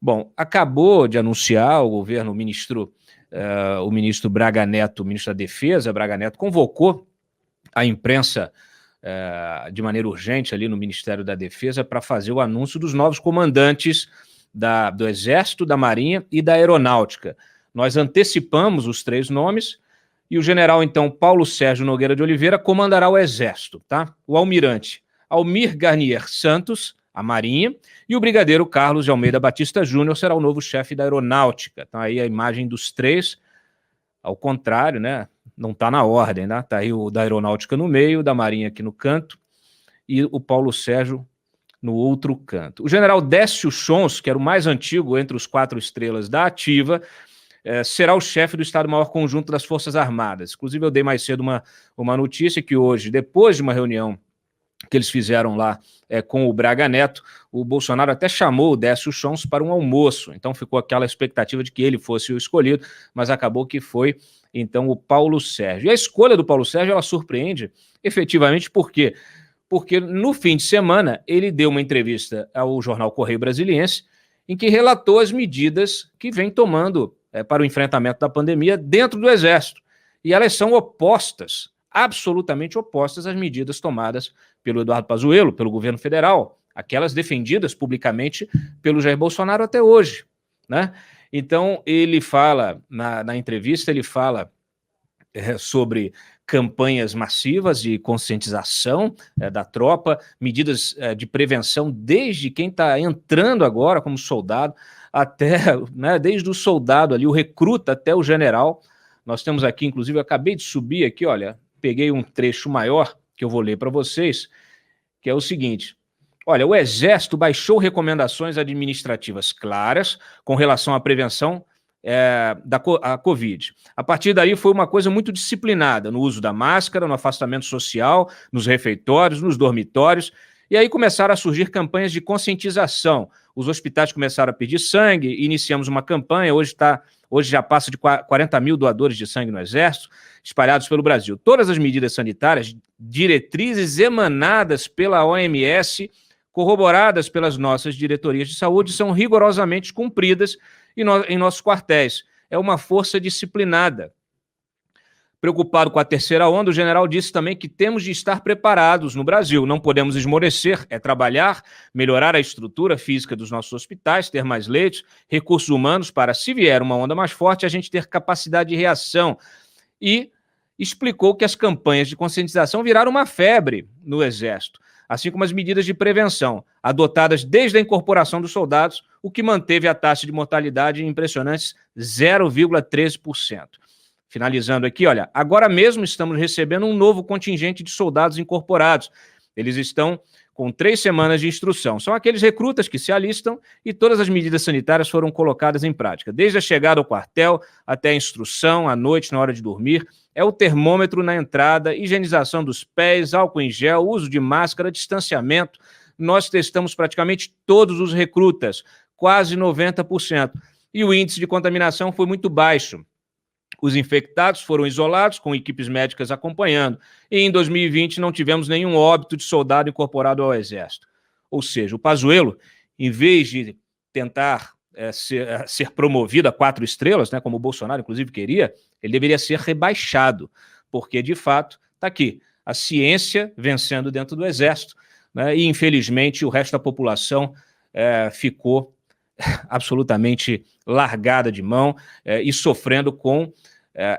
Bom, acabou de anunciar o governo, o ministro Braga Neto, o ministro da Defesa, Braga Neto, convocou a imprensa de maneira urgente ali no Ministério da Defesa para fazer o anúncio dos novos comandantes do Exército, da Marinha e da Aeronáutica. Nós antecipamos os 3 nomes e o general, então, Paulo Sérgio Nogueira de Oliveira comandará o Exército, tá? O almirante Almir Garnier Santos, a Marinha, e o brigadeiro Carlos de Almeida Batista Júnior será o novo chefe da Aeronáutica. Então aí a imagem dos 3, ao contrário, né? Não está na ordem, né? Está aí o da Aeronáutica no meio, da Marinha aqui no canto, e o Paulo Sérgio no outro canto. O general Décio Chons, que era o mais antigo entre os 4 estrelas da ativa, será o chefe do Estado-Maior Conjunto das Forças Armadas. Inclusive, eu dei mais cedo uma notícia que hoje, depois de uma reunião que eles fizeram lá com o Braga Neto, o Bolsonaro até chamou o Décio Chons para um almoço. Então ficou aquela expectativa de que ele fosse o escolhido, mas acabou que foi, então, o Paulo Sérgio. E a escolha do Paulo Sérgio, ela surpreende efetivamente por quê? Porque no fim de semana ele deu uma entrevista ao jornal Correio Brasiliense em que relatou as medidas que vem tomando para o enfrentamento da pandemia dentro do Exército. E elas são opostas, absolutamente opostas às medidas tomadas pelo Eduardo Pazuello, pelo governo federal, aquelas defendidas publicamente pelo Jair Bolsonaro até hoje, né? Então, ele fala, na entrevista, ele fala sobre campanhas massivas de conscientização da tropa, medidas de prevenção desde quem está entrando agora como soldado, até, né, desde o soldado ali, o recruta até o general. Nós temos aqui, inclusive, eu acabei de subir aqui, olha, peguei um trecho maior que eu vou ler para vocês, que é o seguinte: olha, o Exército baixou recomendações administrativas claras com relação à prevenção da Covid. A partir daí foi uma coisa muito disciplinada no uso da máscara, no afastamento social, nos refeitórios, nos dormitórios, e aí começaram a surgir campanhas de conscientização. Os hospitais começaram a pedir sangue, iniciamos uma campanha, hoje já passa de 40 mil doadores de sangue no Exército, espalhados pelo Brasil. Todas as medidas sanitárias, diretrizes emanadas pela OMS, corroboradas pelas nossas diretorias de saúde, são rigorosamente cumpridas em nossos quartéis. É uma força disciplinada. Preocupado com a terceira onda, o general disse também que temos de estar preparados no Brasil, não podemos esmorecer, é trabalhar, melhorar a estrutura física dos nossos hospitais, ter mais leitos, recursos humanos para, se vier uma onda mais forte, a gente ter capacidade de reação. E explicou que as campanhas de conscientização viraram uma febre no Exército, assim como as medidas de prevenção, adotadas desde a incorporação dos soldados, o que manteve a taxa de mortalidade em impressionantes 0,13%. Finalizando aqui, olha, agora mesmo estamos recebendo um novo contingente de soldados incorporados. Eles estão com 3 semanas de instrução. São aqueles recrutas que se alistam e todas as medidas sanitárias foram colocadas em prática. Desde a chegada ao quartel até a instrução, à noite, na hora de dormir, é o termômetro na entrada, higienização dos pés, álcool em gel, uso de máscara, distanciamento. Nós testamos praticamente todos os recrutas, quase 90%. E o índice de contaminação foi muito baixo. Os infectados foram isolados, com equipes médicas acompanhando. E em 2020 não tivemos nenhum óbito de soldado incorporado ao Exército. Ou seja, o Pazuello, em vez de tentar ser promovido a 4 estrelas, né, como o Bolsonaro, inclusive, queria, ele deveria ser rebaixado, porque, de fato, está aqui, a ciência vencendo dentro do Exército, né, e, infelizmente, o resto da população ficou absolutamente largada de mão e sofrendo com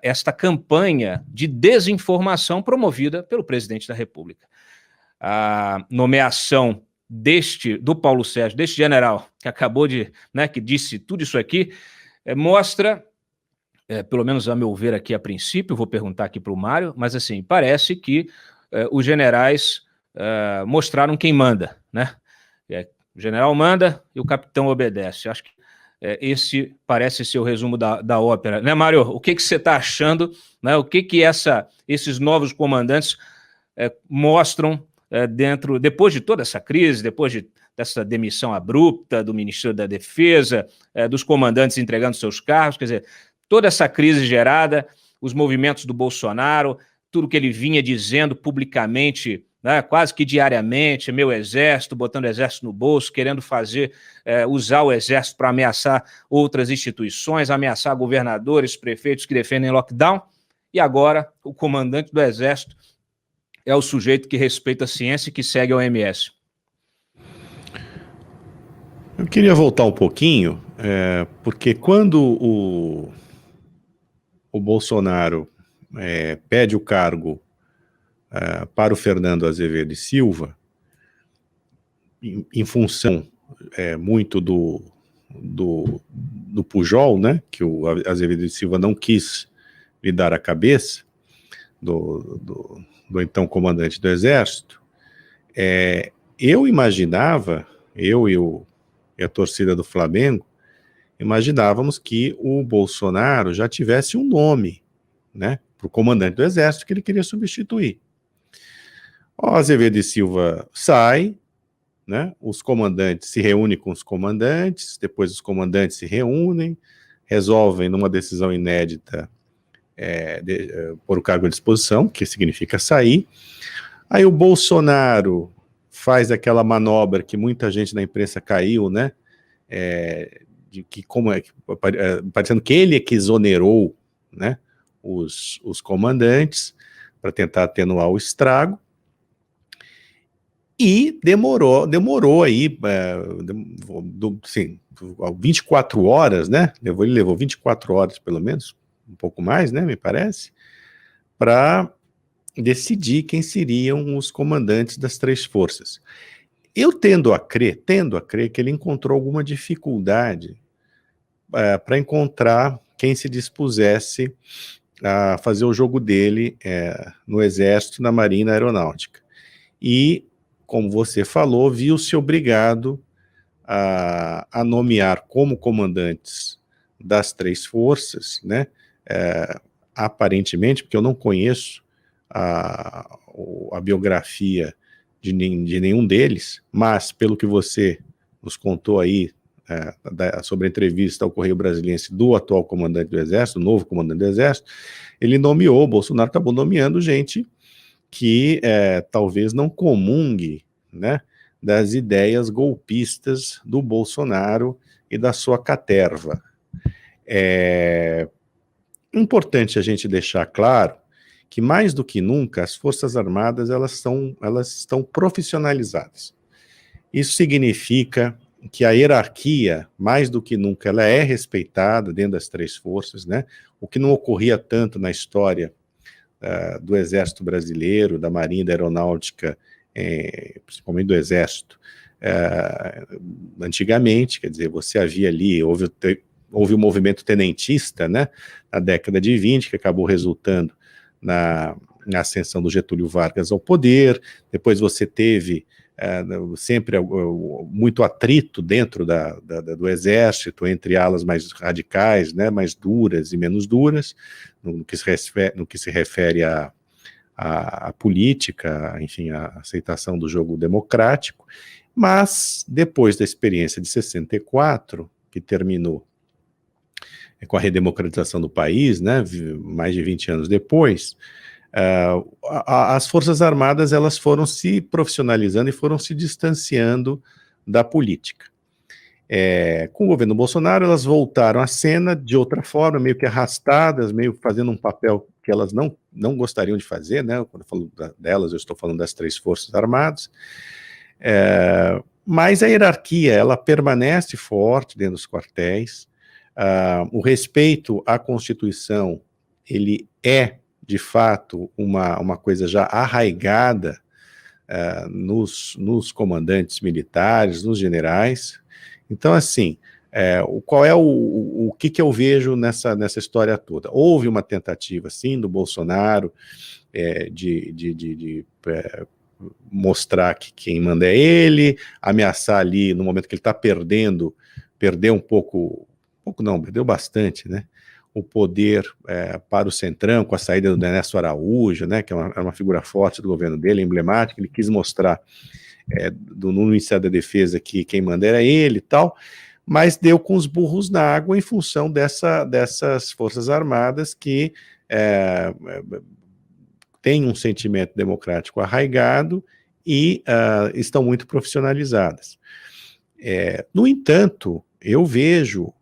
esta campanha de desinformação promovida pelo presidente da República. A nomeação do Paulo Sérgio, deste general, que acabou de, né, que disse tudo isso aqui, mostra, pelo menos a meu ver aqui a princípio, vou perguntar aqui para o Mário, mas assim, parece que os generais mostraram quem manda, né? O general manda e o capitão obedece. Acho que esse parece ser o resumo da ópera. Né, Mário? O que você está achando? Né? O que esses novos comandantes mostram depois de toda essa crise, depois dessa demissão abrupta do Ministério da Defesa, dos comandantes entregando seus cargos, quer dizer, toda essa crise gerada, os movimentos do Bolsonaro, tudo que ele vinha dizendo publicamente né, quase que diariamente, meu exército, botando o exército no bolso, querendo usar o exército para ameaçar outras instituições, ameaçar governadores, prefeitos que defendem lockdown, e agora o comandante do exército é o sujeito que respeita a ciência e que segue a OMS. Eu queria voltar um pouquinho, porque quando o Bolsonaro pede o cargo para o Fernando Azevedo e Silva, em função muito do Pujol, né, que o Azevedo e Silva não quis lhe dar a cabeça do então comandante do Exército, eu imaginava, eu e a torcida do Flamengo, imaginávamos que o Bolsonaro já tivesse um nome, né, para o comandante do Exército que ele queria substituir. O Azevedo e Silva sai, né, os comandantes se reúnem com os comandantes, depois os comandantes se reúnem, resolvem numa decisão inédita pôr o cargo à disposição, que significa sair. Aí o Bolsonaro faz aquela manobra que muita gente na imprensa caiu, né, parecendo que ele é que exonerou, né, os comandantes para tentar atenuar o estrago. E demorou aí, sim, 24 horas, né? Ele levou 24 horas, pelo menos, um pouco mais, né? Me parece, para decidir quem seriam os comandantes das três forças. Eu tendo a crer que ele encontrou alguma dificuldade para encontrar quem se dispusesse a fazer o jogo dele no Exército, na Marinha e na Aeronáutica. E, como você falou, viu-se obrigado a nomear como comandantes das três forças, né, aparentemente, porque eu não conheço a biografia de nenhum deles, mas pelo que você nos contou aí sobre a entrevista ao Correio Brasiliense do atual comandante do Exército, novo comandante do Exército, o Bolsonaro acabou nomeando gente que talvez não comungue, né, das ideias golpistas do Bolsonaro e da sua caterva. É importante a gente deixar claro que, mais do que nunca, as Forças Armadas elas estão profissionalizadas. Isso significa que a hierarquia, mais do que nunca, ela é respeitada dentro das três forças, né? O que não ocorria tanto na história do Exército Brasileiro, da Marinha, da Aeronáutica, principalmente do Exército, antigamente, quer dizer, você havia ali, houve um movimento tenentista, né, na década de 20, que acabou resultando na ascensão do Getúlio Vargas ao poder. Depois você teve sempre muito atrito dentro do Exército, entre alas mais radicais, né, mais duras e menos duras, no que se refere à política, enfim, à aceitação do jogo democrático. Mas, depois da experiência de 64, que terminou com a redemocratização do país, né, mais de 20 anos depois, as Forças Armadas elas foram se profissionalizando e foram se distanciando da política. Com o governo Bolsonaro, elas voltaram à cena de outra forma, meio que arrastadas, meio fazendo um papel que elas não gostariam de fazer, né? Quando eu falo delas, eu estou falando das três Forças Armadas. Mas a hierarquia, ela permanece forte dentro dos quartéis. O respeito à Constituição, ele de fato, uma coisa já arraigada nos comandantes militares, nos generais. Então, assim, qual é o que eu vejo nessa história toda? Houve uma tentativa, sim, do Bolsonaro de mostrar que quem manda é ele, ameaçar ali, no momento que ele está perdeu um pouco não, perdeu bastante, né? O poder para o Centrão, com a saída do Ernesto Araújo, né, que é uma figura forte do governo dele, emblemática. Ele quis mostrar no Ministério da Defesa que quem manda era ele e tal, mas deu com os burros na água em função dessas Forças Armadas que têm um sentimento democrático arraigado e estão muito profissionalizadas. No entanto, eu vejo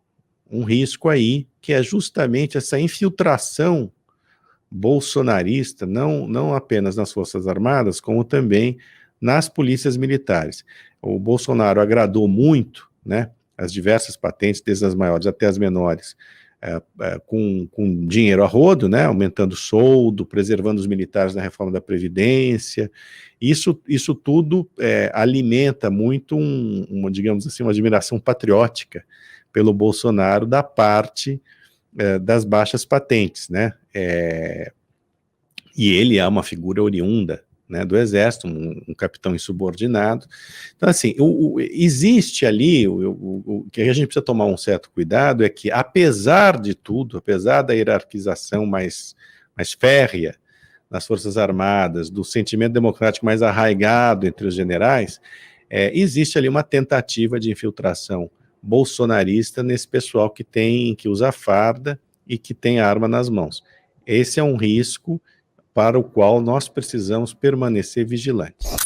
um risco aí, que é justamente essa infiltração bolsonarista, não apenas nas Forças Armadas, como também nas polícias militares. O Bolsonaro agradou muito, né, as diversas patentes, desde as maiores até as menores, com dinheiro a rodo, né, aumentando o soldo, preservando os militares na reforma da Previdência. Isso tudo alimenta muito digamos assim, uma admiração patriótica pelo Bolsonaro da parte das baixas patentes, né? E ele é uma figura oriunda, né, do Exército, um capitão insubordinado. Então, assim, existe ali, o que a gente precisa tomar um certo cuidado é que, apesar de tudo, apesar da hierarquização mais férrea nas Forças Armadas, do sentimento democrático mais arraigado entre os generais, existe ali uma tentativa de infiltração bolsonarista nesse pessoal que usa farda e que tem arma nas mãos. Esse é um risco para o qual nós precisamos permanecer vigilantes.